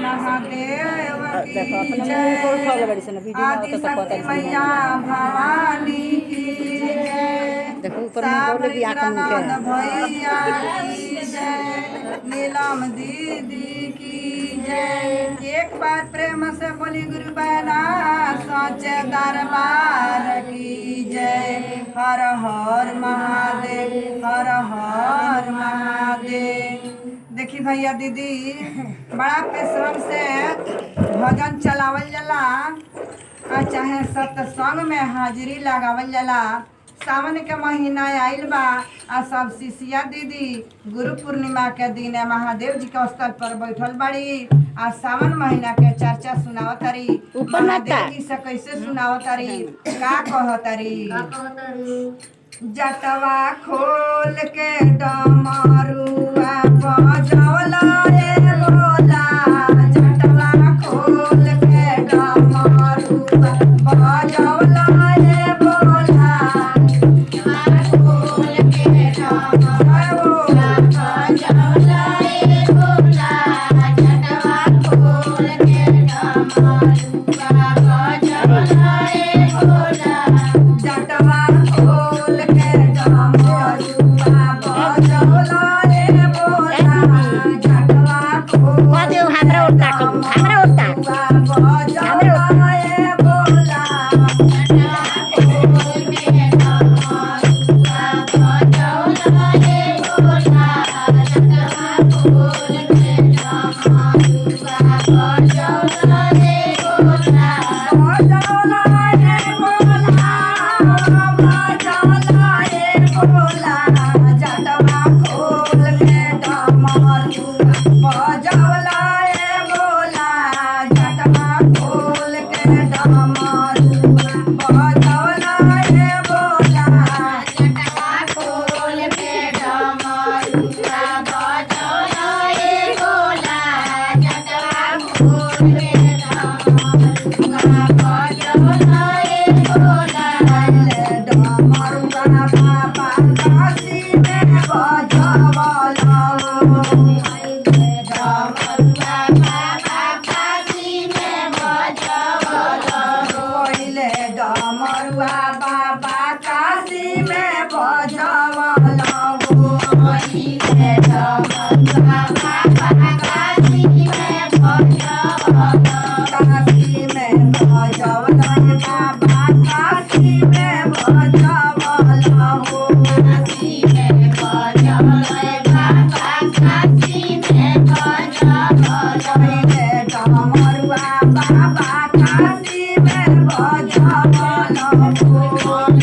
महादेव की जय, आदिशक्ति मैया भवानी की जय, सावरिग्रनाथ भैया की जय, नीलम दीदी की जय। एक बार प्रेम से बोली गुरु बहना सच्चे दरबार की जय। हर हर महादेव, हर हर महादेव। देखी भैया दीदी, बड़ा पेशवन से भजन चलावल जाला आ चाहे सत्संग में हाजिरी लगावल जाला। सावन के महीना आइल बा आ सब शिष्या दीदी गुरु पूर्णिमा के दिन महादेव जी के स्थल पर बैठल बाड़ी आ सावन महीना के चर्चा सुनावतारी। महादेव जी से कैसे सुनावतारी, का कहतारी? जटवा खोल के डमरुआ बजौला रे भोला, जटवा खोल के डमरुआ बजौला रे भोला, जटवा खोल के डमरुआ बजौला रे भोला, जटवा खोल के डमरुआ बजौला रे भोला, जटवा खोल के डमरुआ बजौला रे भोला, जटवा खोल हमरा बजौला रे भोला, जटवा खोल के डमरुआ बजौला रे भोला, जटवा खोल के डमरुआ बजौला रे भोला, बजौला रे भोला, बजौला रे भोला, जटवा खोल के डमरुआ बजौला रे भोला, जटवा खोल के डमरुआ बजौला रे भोला, जटवा खोल के डमरुआ बजौला रे भोला, जटवा खोल के डमरुआ बजौला रे भोला, डमरुआ बाबा काशी में बजवला, डमरुआ बाबा काशी में बजवला, पहिले डमरुआ बाबा काशी में बजवला, पहिले डमरुआ बाबा काशी में बजवला, काशी में बजवला बाबा काशी में बजवला, काशी में बजवला बाबा काशी में बजवला, पहिले डमरुआ बाबा काशी में बजवला,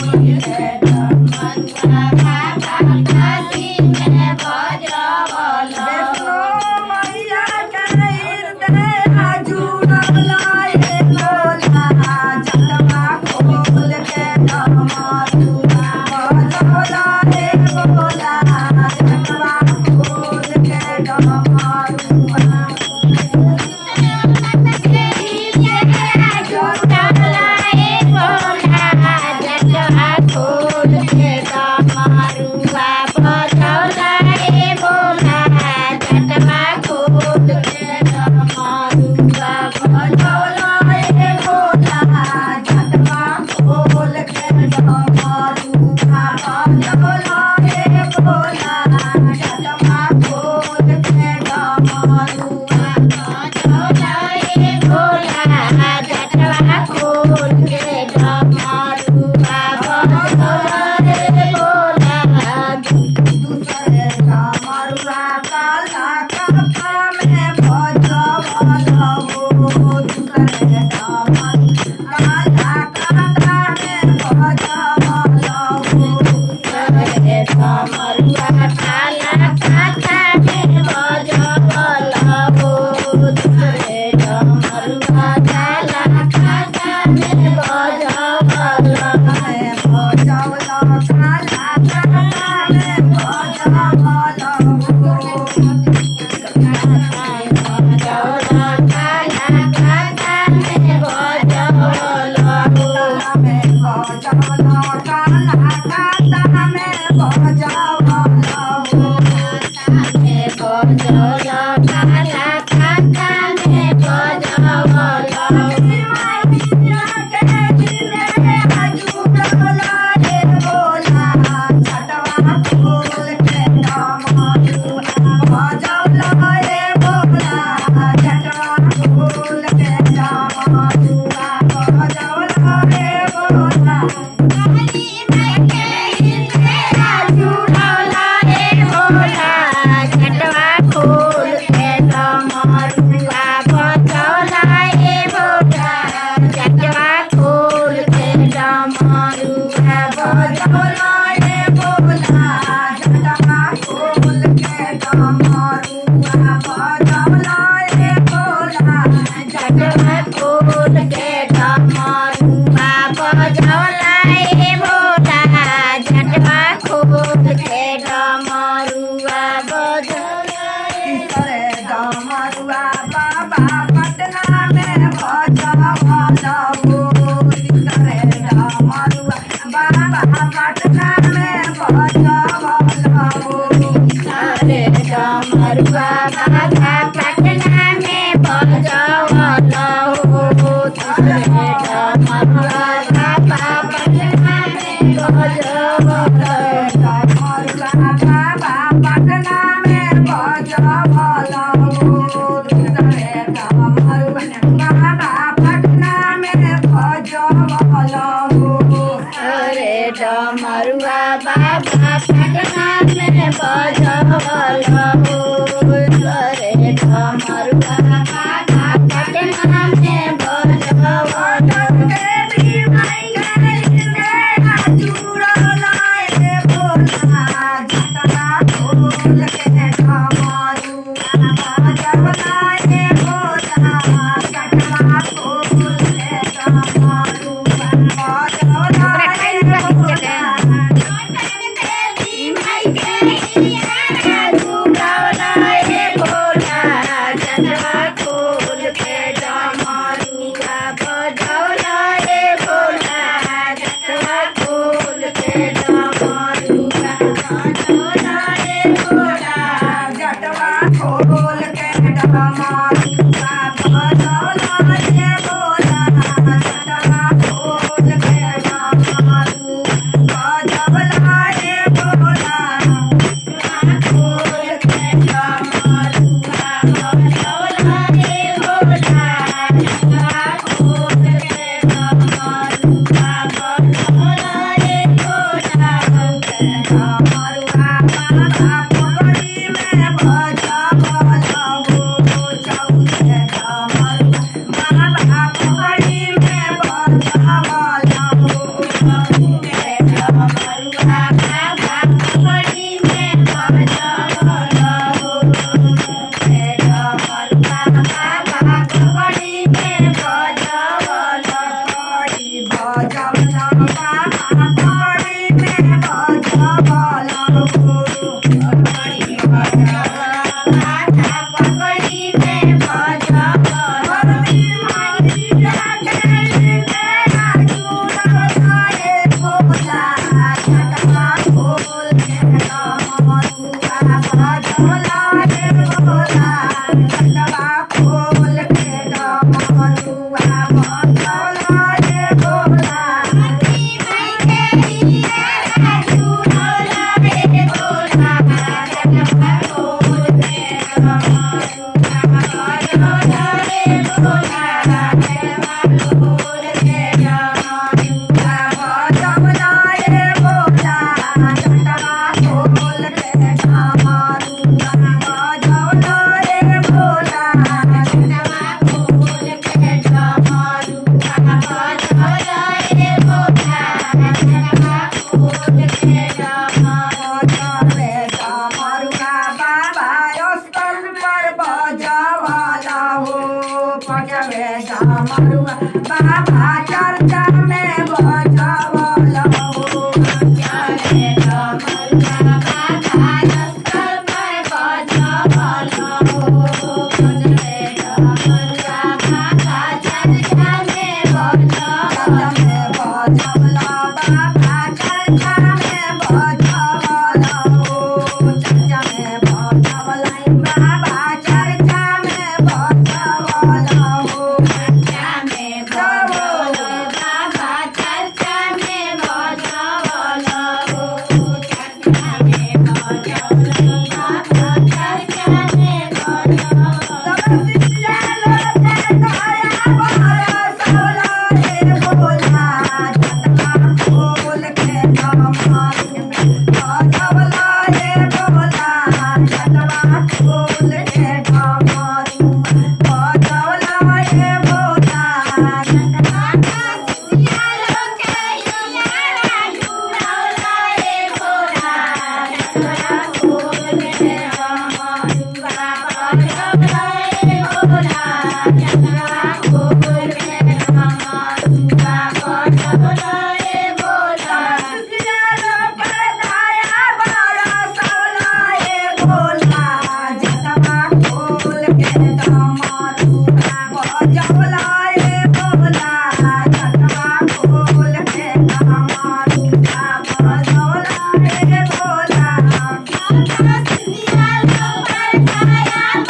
पहिले डमरुआ बाबा काशी में बजवला। वैष्णो मैया के हृदय जुड़वला रे भोला, जटवा खोल के डमरुआ बजवला रे भोला, जटवा खोल के डमरुआ Bye.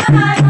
Bye.